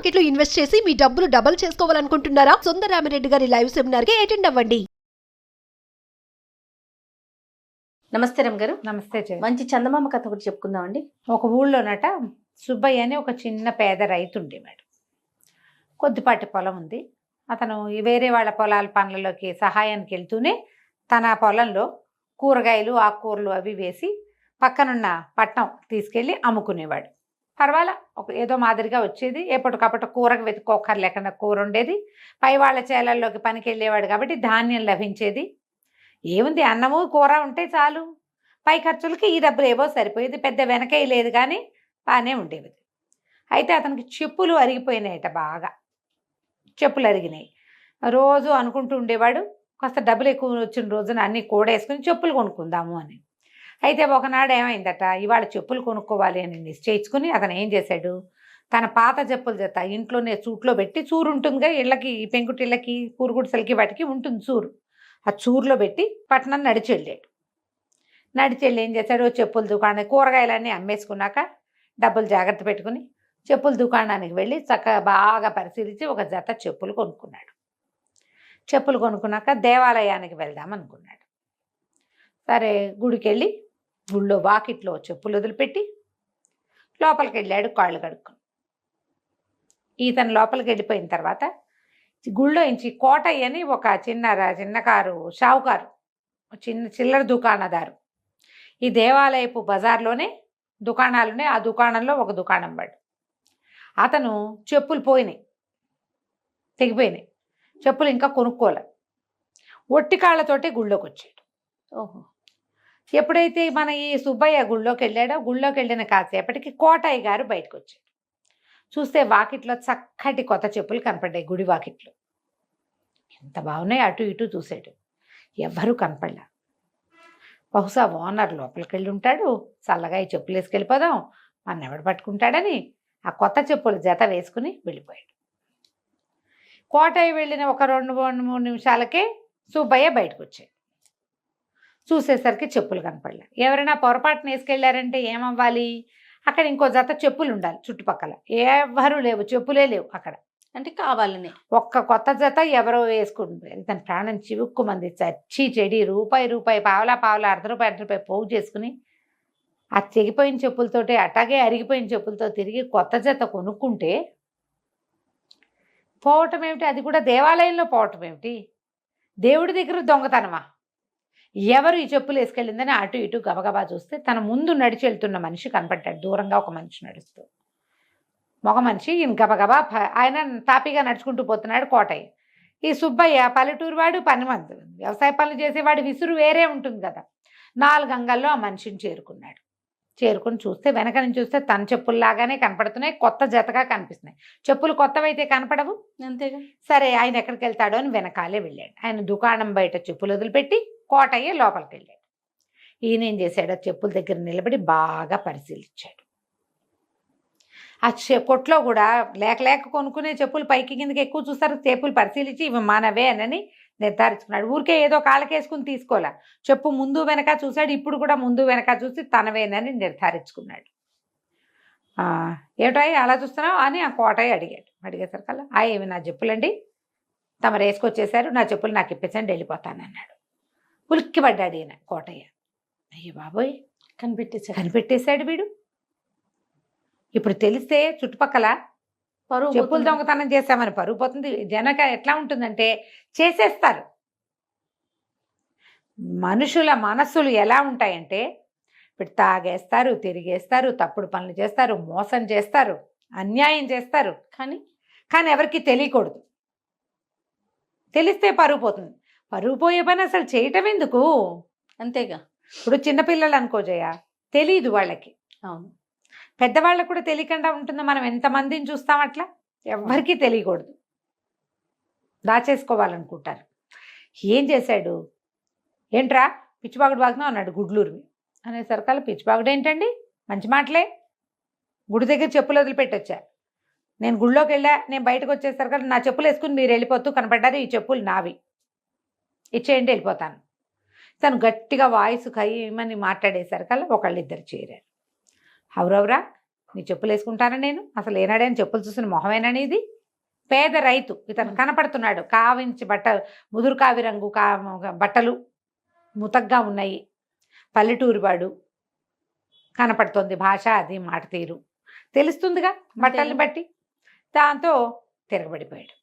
Market లో invest చేసి మీ డబ్బులు డబుల్ చేసుకోవాలనుకుంటున్నారా? సుందరరామిరెడ్డి గారి లైవ్ సెమినార్ కి అటెండ్ అవ్వండి. నమస్తే రమ్ గారు. నమస్తే జయ. మంచి చందమామ కథ ఒకటి చెప్పుకుందామండి. ఒక ఊళ్ళోనట సుబ్బయ్య అని ఒక చిన్న పేద రైతు ఉండేవాడు. కొద్దిపాటి పొలం ఉంది. అతను వేరే వాళ్ళ పొలాల పనులలోకి సహాయానికి వెళ్తూనే తన పొలంలో కూరగాయలు ఆకుకూరలు అవి వేసి పక్కనున్న పట్నం తీసుకెళ్ళి అమ్ముకునేవాడు. పర్వాలా ఏదో మాదిరిగా వచ్చేది. ఎప్పటికప్పుడు కూరకు వెతుక్కోకర్ లేకుండా కూర ఉండేది. పై వాళ్ళ చేలల్లోకి పనికి వెళ్ళేవాడు కాబట్టి ధాన్యం లభించేది. ఏముంది, అన్నము కూర ఉంటే చాలు. పై ఖర్చులకి ఈ డబ్బులు ఏవో సరిపోయేది. పెద్ద వెనకే లేదు కానీ బాగానే ఉండేది. అయితే అతనికి చెప్పులు అరిగిపోయినాయట. బాగా చెప్పులు అరిగినాయి. రోజు అనుకుంటూ ఉండేవాడు, కాస్త డబ్బులు ఎక్కువ వచ్చిన రోజున అన్నీ కూడేసుకుని చెప్పులు కొనుక్కుందాము అని. అయితే ఒకనాడు ఏమైందట, ఇవాళ చెప్పులు కొనుక్కోవాలి అని నిశ్చయించుకుని అతను ఏం చేశాడు, తన పాత చెప్పుల చేత ఇంట్లోనే చూట్లో పెట్టి, చూరు ఉంటుందిగా ఇళ్ళకి, పెంకుటిళ్ళకి, కూరుగుడిసెలకి వాటికి ఉంటుంది చూరు. ఆ చూరులో పెట్టి పట్టణం నడిచి వెళ్ళాడు. నడిచి వెళ్ళి ఏం చేశాడు, చెప్పుల దుకాణం కూరగాయలన్నీ అమ్మేసుకున్నాక డబ్బులు జాగ్రత్త పెట్టుకుని చెప్పుల దుకాణానికి వెళ్ళి చక్కగా బాగా పరిశీలించి ఒక జత చెప్పులు కొనుక్కున్నాడు. చెప్పులు కొనుక్కున్నాక దేవాలయానికి వెళ్దాం అనుకున్నాడు. సరే గుడికి వెళ్ళి గుళ్ళో వాకిట్లో చెప్పులు వదిలిపెట్టి లోపలికి వెళ్ళాడు కాళ్ళు కడుక్కుని. ఈతను లోపలికి వెళ్ళిపోయిన తర్వాత గుళ్ళో నుంచి కోటయ్య అని ఒక చిన్నకారు షావుకారు, చిన్న చిల్లర దుకాణదారు, ఈ దేవాలయపు బజార్లోనే దుకాణాలున్నాయి. ఆ దుకాణంలో ఒక దుకాణం వాడు. అతను చెప్పులు పోయినాయి, తెగిపోయినాయి. చెప్పులు ఇంకా కొనుక్కోలే. ఒట్టి కాళ్ళతోటే గుళ్ళోకి వచ్చాడు. ఓహో. ఎప్పుడైతే మన ఈ సుబ్బయ్య గుళ్ళోకి వెళ్ళాడో, గుళ్ళోకి వెళ్ళిన కాసేపటికి కోటయ్య గారు బయటకు వచ్చాడు. చూస్తే వాకిట్లో చక్కటి కొత్త చెప్పులు కనపడ్డాయి. గుడి వాకిట్లో ఎంత బాగున్నాయి. అటు ఇటు చూశాడు, ఎవ్వరూ కనపడలా. బహుశా ఓనర్ లోపలికి వెళ్ళి ఉంటాడు. చల్లగా ఈ చెప్పులు వేసుకెళ్ళిపోదాం, మన ఎవడు పట్టుకుంటాడని ఆ కొత్త చెప్పులు జత వేసుకుని వెళ్ళిపోయాడు. కోటయ్య వెళ్ళిన ఒక 2-3 నిమిషాలకే సుబ్బయ్య బయటకు వచ్చాడు. చూసేసరికి చెప్పులు కనపడలే. ఎవరైనా పొరపాటున వేసుకెళ్ళారంటే ఏమవ్వాలి, అక్కడ ఇంకో జత చెప్పులు ఉండాలి. చుట్టుపక్కల ఎవ్వరూ లేవు, చెప్పులే లేవు అక్కడ. అంటే కావాలని ఒక్క కొత్త జత ఎవరో వేసుకుంటారు. తన ప్రాణం చివుక్కుమంది. చచ్చి చెడి రూపాయి పావలా ₹1 పోగు చేసుకుని ఆ తెగిపోయిన చెప్పులతోటి, అట్లాగే అరిగిపోయిన చెప్పులతో తిరిగి కొత్త జత కొనుక్కుంటే పోవటం ఏమిటి, అది కూడా దేవాలయంలో పోవటం ఏమిటి, దేవుడి దగ్గర దొంగతనమా? ఎవరు ఈ చెప్పులు వేసుకెళ్ళిందని అటు ఇటు గబగబా చూస్తే తన ముందు నడిచి వెళ్తున్న మనిషి కనపడ్డాడు. దూరంగా ఒక మనిషి నడుస్తూ, మగ మనిషి. ఈయన గబగబా ఆయన తాపీగా నడుచుకుంటూ పోతున్నాడు. కోటయ్య, ఈ సుబ్బయ్య పల్లెటూరు వాడు, పనిమంతు, వ్యవసాయ పనులు చేసేవాడు, విసురు వేరే ఉంటుంది కదా. 4 అంగల్లో ఆ మనిషిని చేరుకున్నాడు. చేరుకుని చూస్తే వెనక నుంచి చూస్తే తన చెప్పుల్లాగానే కనపడుతున్నాయి, కొత్త జతగా కనిపిస్తున్నాయి. చెప్పులు కొత్తవైతే కనపడవు, అంతేగా. సరే ఆయన ఎక్కడికి వెళ్తాడో అని వెనకాలే వెళ్ళాడు. ఆయన దుకాణం బయట చెప్పులు వదిలిపెట్టి కోటయ్య లోపలికి వెళ్ళాడు. ఈయన ఏం చేశాడు, చెప్పుల దగ్గర నిలబడి బాగా పరిశీలించాడు. ఆ కొట్లో కూడా లేక కొనుక్కునే చెప్పులు పైకి కిందకి ఎక్కువ చూస్తారు. చెప్పులు పరిశీలించి ఇవి మానవే అని నిర్ధారించుకున్నాడు. ఊరికే ఏదో కాళ్ళకేసుకుని తీసుకోలే, చెప్పు ముందు వెనక చూశాడు. ఇప్పుడు కూడా ముందు వెనక చూసి తనవేనని నిర్ధారించుకున్నాడు. ఏమిటో అలా చూస్తున్నావు అని ఆ కోటయ్య అడిగాడు. అడిగేసరికల్లా ఇవి నా చెప్పులండి, తమరు వేసుకొచ్చేసారు, నా చెప్పులు నాకు ఇప్పించండి, వెళ్ళిపోతానన్నాడు. ఉలిక్కిపడ్డాడు ఈయన కోటయ్య. అయ్యో బాబోయ్, కనిపెట్టేశాడు వీడు. ఇప్పుడు తెలిస్తే చుట్టుపక్కల చెప్పులు దొంగతనం చేశామని పరుగు పోతుంది. జనక ఎట్లా ఉంటుందంటే చేసేస్తారు. మనుషుల మనస్సులు ఎలా ఉంటాయంటే ఇప్పుడు తాగేస్తారు, తిరిగేస్తారు, తప్పుడు పనులు చేస్తారు, మోసం చేస్తారు, అన్యాయం చేస్తారు. కానీ ఎవరికి తెలియకూడదు. తెలిస్తే పరుగు పోతుంది. పరుగు పోయే పని అసలు చేయటం ఎందుకు? అంతేగా. ఇప్పుడు చిన్నపిల్లలు అనుకోజయ్య, తెలీదు వాళ్ళకి. అవును, పెద్దవాళ్ళకు కూడా తెలియకుండా ఉంటుంది. మనం ఎంతమందిని చూస్తాం అట్లా, ఎవ్వరికీ తెలియకూడదు, దాచేసుకోవాలనుకుంటారు. ఏం చేశాడు, ఏంట్రా పిచ్చిబాగుడు బాగున్నావు అన్నాడు గుడ్లూరువి. అనేసరికల్లా పిచ్చిబాగుడు ఏంటండి, మంచి మాటలే, గుడి దగ్గర చెప్పులు వదిలిపెట్టొచ్చా, నేను గుళ్ళోకి వెళ్ళా, నేను బయటకు వచ్చేసరికల్లా నా చెప్పులు వేసుకుని మీరు వెళ్ళిపోతూ కనపడ్డారు, ఈ చెప్పులు నావి, ఇచ్చేయండి వెళ్ళిపోతాను. తను గట్టిగా వాయిస్ ఖయ్యమని మాట్లాడేసరికల్లా ఒకళ్ళిద్దరు చేరారు. అవురవరా నీ చెప్పులు వేసుకుంటానా నేను? అసలు ఏనాడైనా చెప్పులు చూసిన మొహమేనని ఇది? పేద రైతు ఇతను కనపడుతున్నాడు. కావించి ముదురు కావి రంగు బట్టలు ముతగ్గా ఉన్నాయి. పల్లెటూరు వాడు కనపడుతోంది. భాష అది మాట తీరు తెలుస్తుందిగా బట్టల్ని బట్టి. దాంతో తిరగబడిపోయాడు.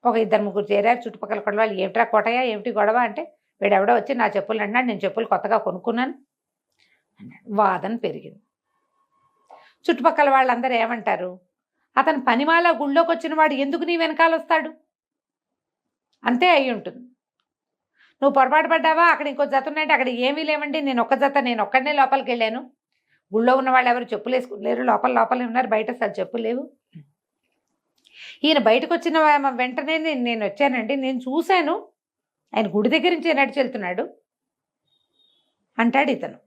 ఒక 2-3 చేరారు. చుట్టుపక్కల కూడా వాళ్ళు ఏమిట్రా కోటయ్య, ఏమిటి గొడవ అంటే, వీడెవడో వచ్చి నా చెప్పులు అన్నాడు, నేను చెప్పులు కొత్తగా కొనుక్కున్నాను అన్నాడు. వాదన పెరిగింది. చుట్టుపక్కల వాళ్ళందరూ ఏమంటారు, అతను పనిమాల గుళ్ళోకి వచ్చిన వాడు ఎందుకు నీ వెనకాల వస్తాడు? అంతే అయి ఉంటుంది. నువ్వు పొరపాటు పడ్డావా, అక్కడ ఇంకో జత ఉన్నాయంటే అక్కడ ఏమీ లేవండి, నేను ఒక్కడనే లోపలికి వెళ్ళాను. గుళ్ళో ఉన్న వాళ్ళు ఎవరు చెప్పులు వేసుకోలేరు, లోపలే ఉన్నారు, బయట అసలు చెప్పులు లేవు. ఈయన బయటకు వచ్చిన వెంటనే నేను వచ్చానండి, నేను చూశాను, ఆయన గుడి దగ్గర నుంచి నడిచి వెళ్తున్నాడు అంటాడు ఇతను.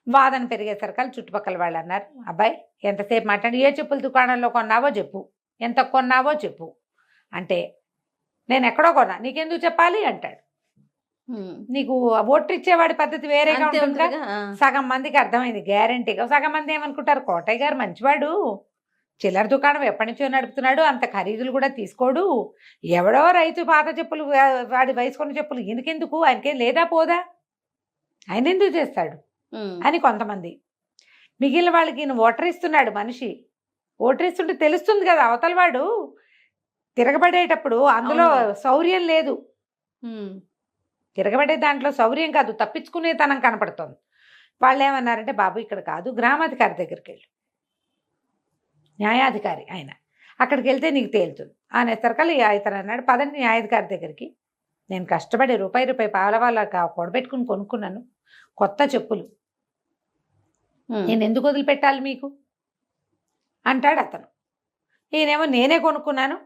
వాదన పెరిగేసరికి చుట్టుపక్కల వాళ్ళు అన్నారు, అబ్బాయి ఎంతసేపు మాట్లాడి, ఏ చెప్పుల దుకాణంలో కొన్నావో చెప్పు, ఎంత కొన్నావో చెప్పు అంటే, నేను ఎక్కడో కొన్నా, నీకెందుకు చెప్పాలి అంటాడు. నీకు ఓట్లు ఇచ్చేవాడి పద్ధతి వేరేగా ఉంటుందిగా. సగం మందికి అర్థమైంది గ్యారంటీగా. సగం మంది ఏమనుకుంటారు, కోటయ్య గారు మంచివాడు, చిల్లర దుకాణం ఎప్పటి నుంచో నడుపుతున్నాడు, అంత ఖరీదులు కూడా తీసుకోడు, ఎవడో రైతు పాత చెప్పులు వాడి వయసుకున్న చెప్పులు ఈయనకెందుకు, ఆయనకేం లేదా పోదా, ఆయన ఎందుకు చేస్తాడు అని కొంతమంది. మిగిలిన వాళ్ళకి ఈయన ఓటర్ ఇస్తున్నాడు మనిషి. ఓటర్ ఇస్తుంటే తెలుస్తుంది కదా అవతల వాడు తిరగబడేటప్పుడు అందులో శౌర్యం లేదు. తిరగబడే దాంట్లో శౌర్యం కాదు, తప్పించుకునే తనం కనపడుతోంది. వాళ్ళు ఏమన్నారంటే, బాబు ఇక్కడ కాదు, గ్రామాధికారి దగ్గరికి వెళ్ళు, న్యాయాధికారి ఆయన, అక్కడికి వెళ్తే నీకు తేలుతుంది అనేసరికల్ ఇతను అన్నాడు, పదండి న్యాయాధికారి దగ్గరికి, నేను కష్టపడి రూపాయి పాలవాళ్ళ కూడబెట్టుకుని కొనుక్కున్నాను కొత్త చెప్పులు, నేను ఎందుకు వదిలిపెట్టాలి మీకు అంటాడు అతను. ఈయనేమో నేనే కొనుక్కున్నాను,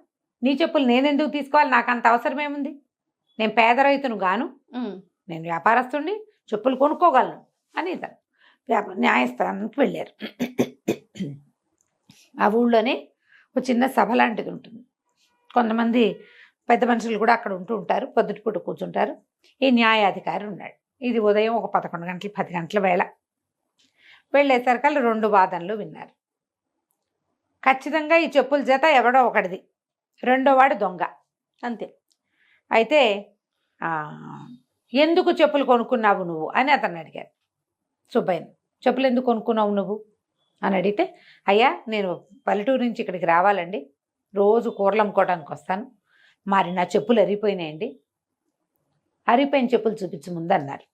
నీ చెప్పులు నేనెందుకు తీసుకోవాలి, నాకు అంత అవసరం ఏముంది, నేను పేద రైతును గాను, నేను వ్యాపారస్తుడిని, చెప్పులు కొనుక్కోగలను అని ఇతను న్యాయస్థానానికి వెళ్ళారు. ఆ ఊళ్ళోనే ఒక చిన్న సభ లాంటిది ఉంటుంది. కొంతమంది పెద్ద మనుషులు కూడా అక్కడ ఉంటూ ఉంటారు, పొద్దుటిపూట కూర్చుంటారు. ఈ న్యాయాధికారి ఉన్నాడు. ఇది ఉదయం ఒక 11 గంటలు 10 గంటల వేళ. వెళ్ళేసరికి 2 వాదనలు విన్నారు. ఖచ్చితంగా ఈ చెప్పుల జత ఎవడో ఒకటిది, రెండో వాడు దొంగ అంతే. అయితే ఎందుకు చెప్పులు కొనుక్కున్నావు నువ్వు అని అతన్ని అడిగారు. సుబ్బయ్యను, చెప్పులు ఎందుకు కొనుక్కున్నావు నువ్వు అని అడిగితే, అయ్యా నేను పల్లెటూరు నుంచి ఇక్కడికి రావాలండి, రోజు కూరలు అమ్ముకోవడానికి వస్తాను, మరి నా చెప్పులు అరిగిపోయినాయండి, అరిగిపోయిన చెప్పులు చూపించు ముందు అన్నారు.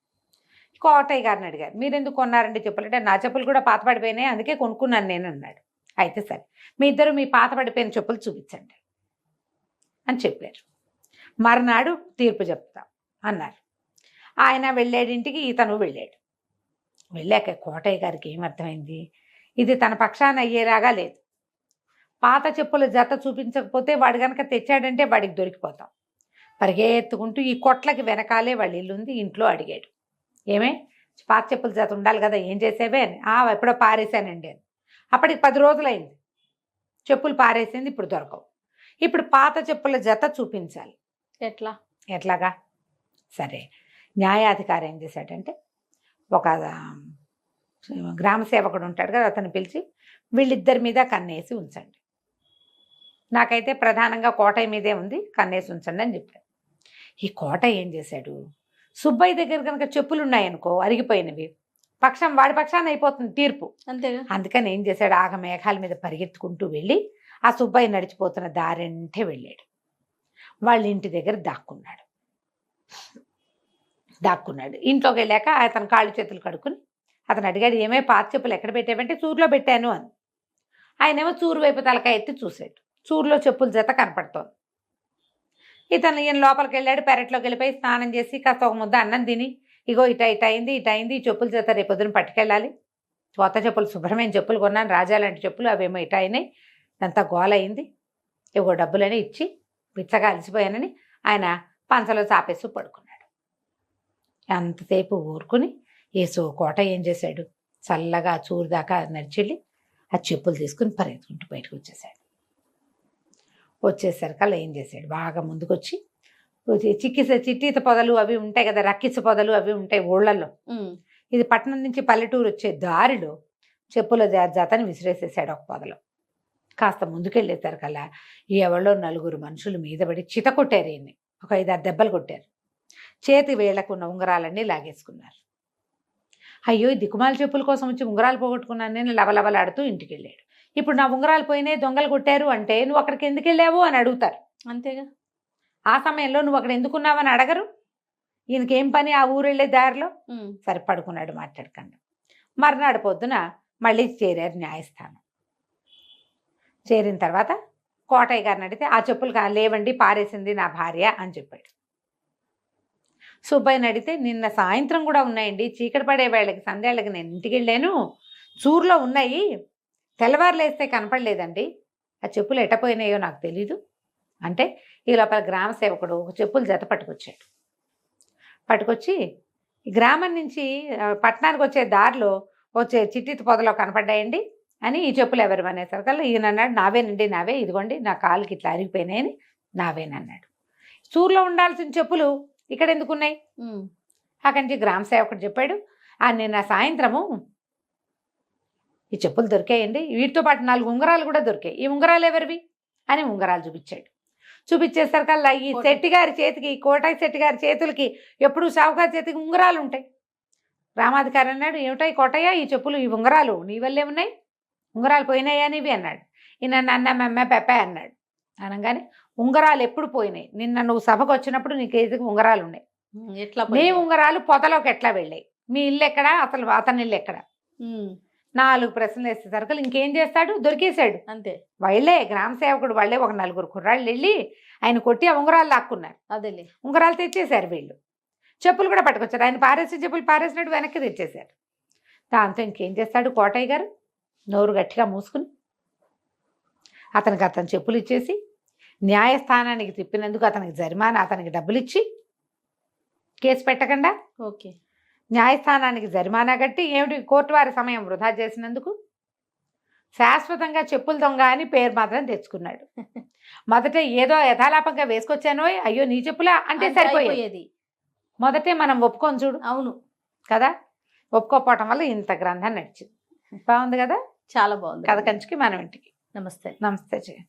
కోటయ్య గారిని అడిగారు, మీరు ఎందుకు కొన్నారండి చెప్పులు అంటే, నా చెప్పులు కూడా పాత పడిపోయినాయి అందుకే కొనుక్కున్నాను నేను అన్నాడు. అయితే సరే, మీ ఇద్దరు మీ పాత పడిపోయిన చెప్పులు చూపించండి అని చెప్పారు. మరునాడు తీర్పు చెప్తాం అన్నారు. ఆయన వెళ్ళేడింటికి ఇతను వెళ్ళాడు. వెళ్ళాక కోటయ్య గారికి ఏమర్థమైంది, ఇది తన పక్షాన అయ్యేలాగా లేదు. పాత చెప్పుల జత చూపించకపోతే వాడు కనుక తెచ్చాడంటే వాడికి దొరికిపోతాం. పరిగెత్తుకుంటూ ఈ కొట్లకి వెనకాలే వాళ్ళ ఇల్లుంది, ఇంట్లో అడిగాడు, ఏమే పాత చెప్పుల జత ఉండాలి కదా, ఏం చేసేవే అని. ఎప్పుడో పారేశానండి అని. అప్పటికి 10 రోజులైంది, చెప్పులు పారేసింది, ఇప్పుడు దొరకవు. ఇప్పుడు పాత చెప్పుల జత చూపించాలి. ఎట్లాగా? సరే, న్యాయాధికారి ఏం చేశాడంటే, ఒక గ్రామ సేవకుడు ఉంటాడు కదా, అతను పిలిచి వీళ్ళిద్దరి మీద కన్నేసి ఉంచండి, నాకైతే ప్రధానంగా కోటయ్య మీదే ఉంది, కన్నేసి ఉంచండి అని చెప్పాడు. ఈ కోటయ్య ఏం చేశాడు, సుబ్బయ్య దగ్గర కనుక చెప్పులు ఉన్నాయనుకో అరిగిపోయినవి, వాడి పక్షాన అయిపోతుంది తీర్పు అంతేగా. అందుకని ఏం చేశాడు, ఆగ మేఘాల మీద పరిగెత్తుకుంటూ వెళ్ళి ఆ సుబ్బయ్య నడిచిపోతున్న దారంటే వెళ్ళాడు. వాళ్ళ ఇంటి దగ్గర దాక్కున్నాడు. ఇంట్లోకి వెళ్ళాక అతను కాళ్ళు చేతులు కడుక్కుని అతను అడిగాడు, ఏమే పాత చెప్పులు ఎక్కడ పెట్టావంటే, చూరులో పెట్టాను అని. ఆయనేమో చూరు వైపు తలకాయ ఎత్తి చూశాడు. చూరులో చెప్పుల జత కనపడుతోంది. ఈయన లోపలికి వెళ్ళాడు. పెరట్లోకి వెళ్ళిపోయి స్నానం చేసి కాస్త ఒక ముద్ద అన్నం తిని, ఇగో ఇట అయింది, ఈ చెప్పుల జత రేపొద్దున పట్టుకెళ్ళాలి, కొత్త చెప్పులు శుభ్రమైన చెప్పులు కొన్నాను, రాజా లాంటి చెప్పులు, అవేమో ఇట అయినాయి, అంతా గోలయింది, ఇగో డబ్బులని ఇచ్చి పిచ్చగా అలసిపోయానని ఆయన పంచలో చాపేసి పడుకున్నాడు. అంతసేపు ఊరుకుని కోట ఏం చేశాడు, చల్లగా చూరు దాకా నడిచెళ్ళి ఆ చెప్పులు తీసుకుని పరిగెత్తుకుంటూ బయటకు వచ్చేసరికల్లా ఏం చేశాడు, బాగా ముందుకొచ్చి చిట్టీత పొదలు అవి ఉంటాయి కదా, రక్కిస పొదలు అవి ఉంటాయి ఊళ్ళల్లో. ఇది పట్టణం నుంచి పల్లెటూరు వచ్చే దారిలో చెప్పుల జాతని విసిరేసేసాడు ఒక పొదలో. కాస్త ముందుకెళ్ళేసరికల్లా ఎవరో నలుగురు మనుషులు మీద పడి చిత కొట్టారు ఈయన్ని. ఒక 5-6 దెబ్బలు కొట్టారు. చేతి వేళ్లకున్న ఉంగరాలన్నీ లాగేసుకున్నారు. అయ్యో ఈ దిక్కుమాల చెప్పుల కోసం వచ్చి ఉంగరాలు పోగొట్టుకున్నాను నేను లవలవలాడుతూ ఇంటికి వెళ్ళాడు. ఇప్పుడు నా ఉంగరాలు పోయినాయి, దొంగలు కొట్టారు అంటే నువ్వు అక్కడికి ఎందుకు వెళ్ళావు అని అడుగుతారు. అంతేగా. ఆ సమయంలో నువ్వు అక్కడ ఎందుకున్నావని అడగరు. ఈయనకేం పని ఆ ఊరు వెళ్ళే దారిలో. సరే పడుకున్నాడు మాట్లాడకుండా. మర్నాడు పొద్దున మళ్ళీ చేరారు న్యాయస్థానం. చేరిన తర్వాత కోటయ్య గారిని అడిగితే ఆ చెప్పులు లేవండి, పారేసింది నా భార్య అని చెప్పాడు. సుబ్బయ్యని అడిగితే నిన్న సాయంత్రం కూడా ఉన్నాయండి, చీకటి పడే వేళకి సంధ్యాళ్ళకి నేను ఇంటికి వెళ్ళాను, చూరులో ఉన్నాయి, తెల్లవారులేస్తే కనపడలేదండి, ఆ చెప్పులు ఎట్టపోయినాయో నాకు తెలీదు అంటే ఈ లోపల గ్రామ సేవకుడు ఒక చెప్పులు జత పట్టుకొచ్చాడు. పట్టుకొచ్చి ఈ గ్రామం నుంచి పట్టణానికి వచ్చే దారిలో వచ్చే చిట్టి పొదలో కనపడ్డాయండి అని ఈ చెప్పులు ఎవరు అనేసరికల్లా ఈయన అన్నాడు నావేనండి, నావే, ఇదిగోండి నా కాళ్ళకి ఇట్లా అరిగిపోయినాయని నావేనన్నాడు. చూరులో ఉండాల్సిన చెప్పులు ఇక్కడ ఎందుకున్నాయి? అక్కడి నుంచి గ్రామ సేవకుడు చెప్పాడు నిన్న సాయంత్రము ఈ చెప్పులు దొరికాయండి, వీటితో పాటు 4 ఉంగరాలు కూడా దొరికాయి, ఈ ఉంగరాలు ఎవరివి అని ఉంగరాలు చూపించాడు. చూపించేసరికల్లా ఈ శెట్టి గారి చేతికి, కోటయ్య శెట్టి గారి చేతులకి ఎప్పుడు షావుకారి చేతికి ఉంగరాలు ఉంటాయి. గ్రామాధికారి అన్నాడు ఏమిటో కోటయ్య ఈ చెప్పులు ఈ ఉంగరాలు నీ వల్లే ఉన్నాయి, ఉంగరాలు పోయినాయా నీవి అన్నాడు. ఈయన నన్న పెప్పే అన్నాడు. అనగానే ఉంగరాలు ఎప్పుడు పోయినాయి? నిన్న నువ్వు సభకు వచ్చినప్పుడు నీ చేతికి ఉంగరాలు ఉన్నాయి, ఎట్లా నీ ఉంగరాలు పొదలోకి ఎట్లా వెళ్ళాయి, మీ ఇల్లు ఎక్కడా, అసలు అతని ఇల్లు ఎక్కడ? 4 ప్రశ్నలు వేసేసరికి ఇంకేం చేస్తాడు, దొరికేశాడు. అంతే. వాళ్ళే గ్రామ సేవకుడు వాళ్ళే ఒక 4 కుర్రాళ్ళు వెళ్ళి ఆయన కొట్టి ఆ ఉంగరాలు లాక్కున్నారు. అదేలే. ఉంగరాలు తెచ్చేశారు వీళ్ళు. చెప్పులు కూడా పట్టుకొచ్చారు. ఆయన పారేసి చెప్పులు పారేసినట్టు వెనక్కి తెచ్చేశారు. దాంతో ఇంకేం చేస్తాడు కోటయ్య గారు, నోరు గట్టిగా మూసుకుని అతను చెప్పులు ఇచ్చేసి న్యాయస్థానానికి తిప్పినందుకు అతనికి జరిమానా, అతనికి డబ్బులు ఇచ్చి కేసు పెట్టకుండా ఓకే న్యాయస్థానానికి జరిమానా కట్టి ఏమిటి కోర్టు వారి సమయం వృధా చేసినందుకు శాశ్వతంగా చెప్పులు దొంగ అని పేరు మాత్రం తెచ్చుకున్నాడు. మొదట ఏదో యథాలాపంగా వేసుకొచ్చానో అయ్యో నీ చెప్పులా అంటే సరిపోయేది. మొదటే మనం ఒప్పుకొని చూడు. అవును కదా, ఒప్పుకోపోవటం వల్ల ఇంత గ్రంథం నడిచింది. బాగుంది కదా, చాలా బాగుంది. కథ కంచికి మనం ఇంటికి. నమస్తే. నమస్తే జయ.